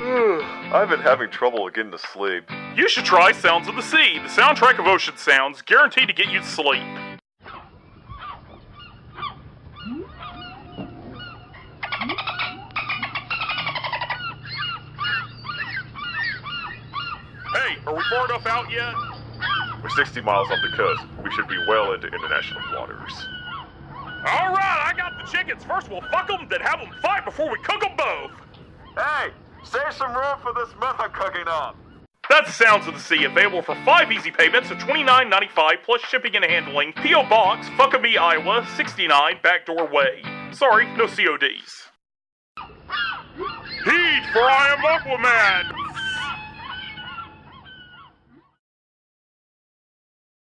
I've been having trouble getting to sleep. You should try Sounds of the Sea, the soundtrack of ocean sounds, guaranteed to get you to sleep. Hey, are we far enough out yet? We're 60 miles off the coast. We should be well into international waters. Alright, I got the chickens. First we'll fuck them, then have them fight before we cook them both. Hey, save some room for this meth I'm cooking up. That's Sounds of the Sea, available for 5 easy payments of $29.95 plus shipping and handling. P.O. Box, Fuckabee, Iowa, 69, Backdoor Way. Sorry, no CODs. Heed, for I am Aquaman!